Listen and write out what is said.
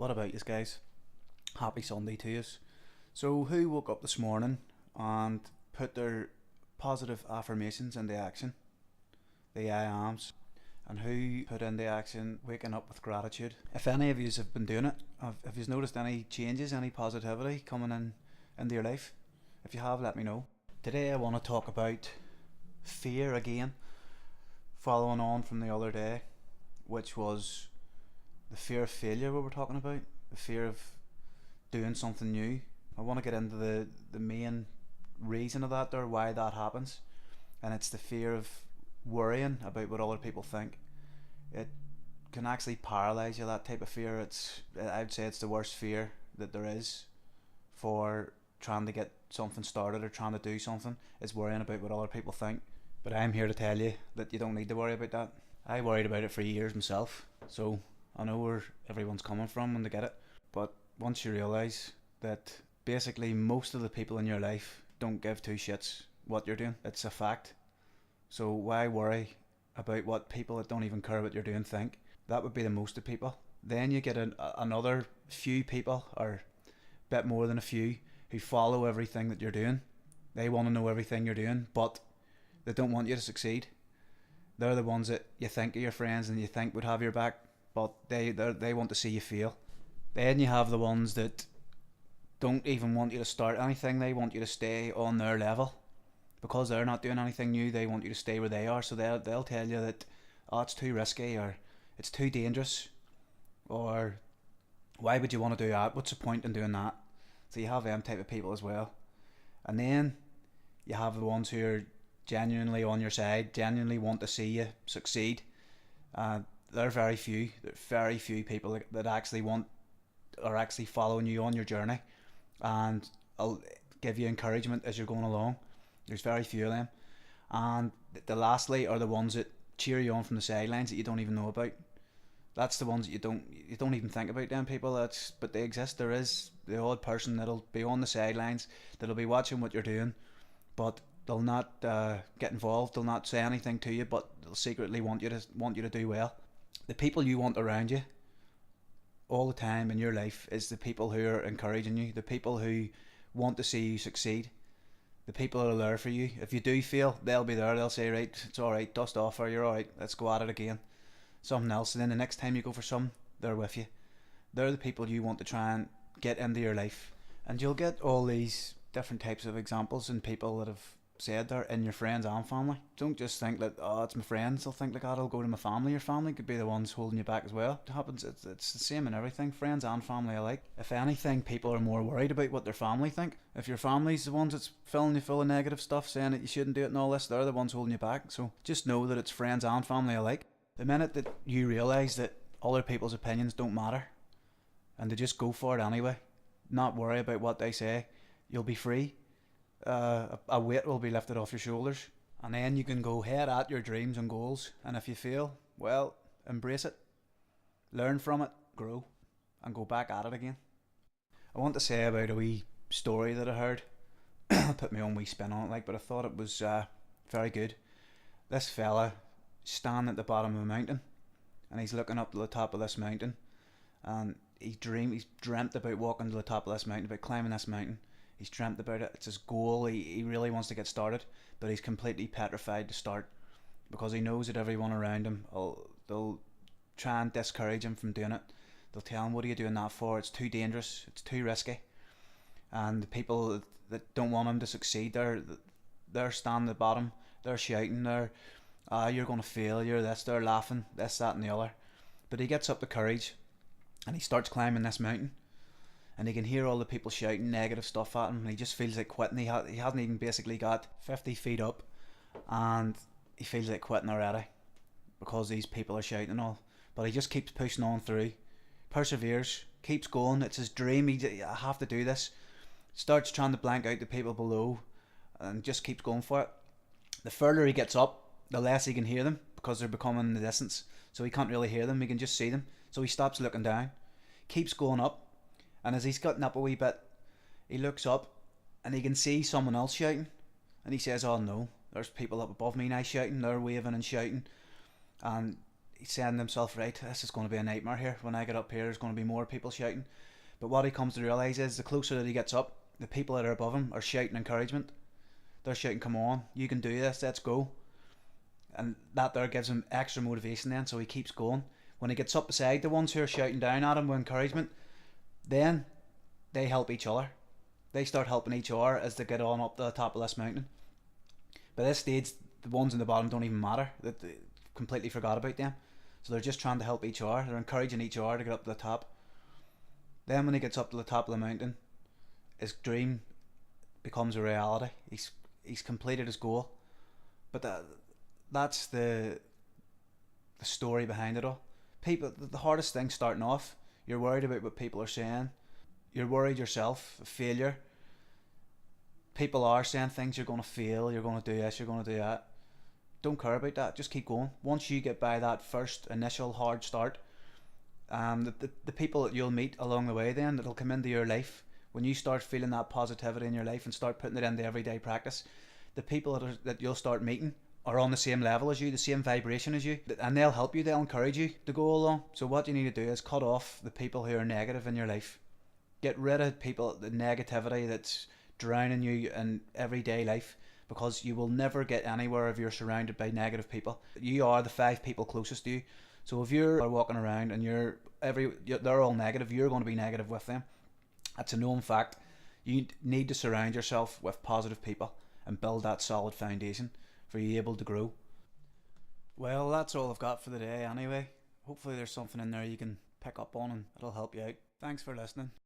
What about you guys? Happy Sunday to you. So, who woke up this morning and put their positive affirmations into action? The I ams. And who put into action waking up with gratitude? If any of you have been doing it, have you noticed any changes, any positivity coming in into your life? If you have, let me know. Today I want to talk about fear again, following on from the other day, which was the fear of failure we were talking about, the fear of doing something new. I want to get into the main reason of that, or why that happens, and it's the fear of worrying about what other people think. It can actually paralyze you, that type of fear. I'd say it's the worst fear that there is for trying to get something started or trying to do something, is worrying about what other people think. But I'm here to tell you that you don't need to worry about that. I worried about it for years myself, so I know where everyone's coming from when they get it. But once you realise that basically most of the people in your life don't give two shits what you're doing, it's a fact. So why worry about what people that don't even care what you're doing think? That would be the most of people. Then you get another few people, or a bit more than a few, who follow everything that you're doing. They want to know everything you're doing, but they don't want you to succeed. They're the ones that you think are your friends and you think would have your back, but they want to see you fail. Then you have the ones that don't even want you to start anything. They want you to stay on their level. Because they're not doing anything new, they want you to stay where they are. So they'll tell you that, oh, it's too risky, or it's too dangerous, or why would you want to do that? What's the point in doing that? So you have them type of people as well. And then you have the ones who are genuinely on your side, genuinely want to see you succeed. There are very few. There are very few people that actually are actually following you on your journey, and will give you encouragement as you're going along. There's very few of them. And the lastly are the ones that cheer you on from the sidelines that you don't even know about. That's the ones that you don't even think about, them people. But they exist. There is the odd person that'll be on the sidelines, that'll be watching what you're doing, but they'll not get involved. They'll not say anything to you, but they'll secretly want you to do well. The people you want around you all the time in your life is the people who are encouraging you, the people who want to see you succeed, the people that are there for you. If you do fail, they'll be there. They'll say, right, it's alright, dust off, or you're alright, let's go at it again. Something else. And then the next time you go for something, they're with you. They're the people you want to try and get into your life. And you'll get all these different types of examples in people that have said they're in your friends and family. Don't just think that, oh, it's my friends. They'll think like that. I'll go to my family. Your family could be the ones holding you back as well. It happens. It's the same in everything. Friends and family alike. If anything, people are more worried about what their family think. If your family's the ones that's filling you full of negative stuff, saying that you shouldn't do it and all this, they're the ones holding you back. So just know that it's friends and family alike. The minute that you realise that other people's opinions don't matter, and to just go for it anyway, not worry about what they say, you'll be free. A weight will be lifted off your shoulders, and then you can go head at your dreams and goals. And if you fail, well, embrace it, learn from it, grow, and go back at it again. I want to say about a wee story that I heard. I put my own wee spin on it, but I thought it was very good. This fella standing at the bottom of a mountain, and he's looking up to the top of this mountain, and he's dreamt about walking to the top of this mountain, about climbing this mountain. He's dreamt about it. It's his goal. He really wants to get started, but he's completely petrified to start, because he knows that everyone around him they'll try and discourage him from doing it. They'll tell him, what are you doing that for? It's too dangerous. It's too risky. And the people that don't want him to succeed, they're standing at the bottom. They're shouting. You're going to fail. You're this. They're laughing. This, that, and the other. But he gets up the courage, and he starts climbing this mountain. And he can hear all the people shouting negative stuff at him, and he just feels like quitting. He hasn't even basically got 50 feet up, and he feels like quitting already, because these people are shouting and all. But he just keeps pushing on through, perseveres, keeps going. It's his dream. I have to do this. Starts trying to blank out the people below, and just keeps going for it. The further he gets up, the less he can hear them, because they're becoming in the distance. So he can't really hear them. He can just see them. So he stops looking down, keeps going up. And as he's gotten up a wee bit, he looks up and he can see someone else shouting. And he says, oh no, there's people up above me now shouting. They're waving and shouting. And he's saying to himself, right, this is going to be a nightmare here. When I get up here, there's going to be more people shouting. But what he comes to realise is the closer that he gets up, the people that are above him are shouting encouragement. They're shouting, come on, you can do this, let's go. And that there gives him extra motivation then, so he keeps going. When he gets up beside the ones who are shouting down at him with encouragement, then they help each other. They start helping each other as they get on up the top of this mountain. By this stage, the ones in the bottom don't even matter. They completely forgot about them. So they're just trying to help each other. They're encouraging each other to get up to the top. Then when he gets up to the top of the mountain, his dream becomes a reality. He's completed his goal. But that's the story behind it all. People, the hardest thing starting off, you're worried about what people are saying. You're worried yourself, of failure. People are saying things, you're going to fail, you're going to do this, you're going to do that. Don't care about that, just keep going. Once you get by that first initial hard start, the people that you'll meet along the way then, that'll come into your life, when you start feeling that positivity in your life and start putting it into everyday practice, the people that you'll start meeting are on the same level as you, the same vibration as you, and they'll help you, they'll encourage you to go along. So what you need to do is cut off the people who are negative in your life. Get rid of people, the negativity that's drowning you in everyday life, because you will never get anywhere if you're surrounded by negative people. You are the 5 people closest to you. So if you're walking around and they're all negative, you're going to be negative with them. That's a known fact. You need to surround yourself with positive people and build that solid foundation for you able to grow. Well, that's all I've got for the day anyway. Hopefully there's something in there you can pick up on and it'll help you out. Thanks for listening.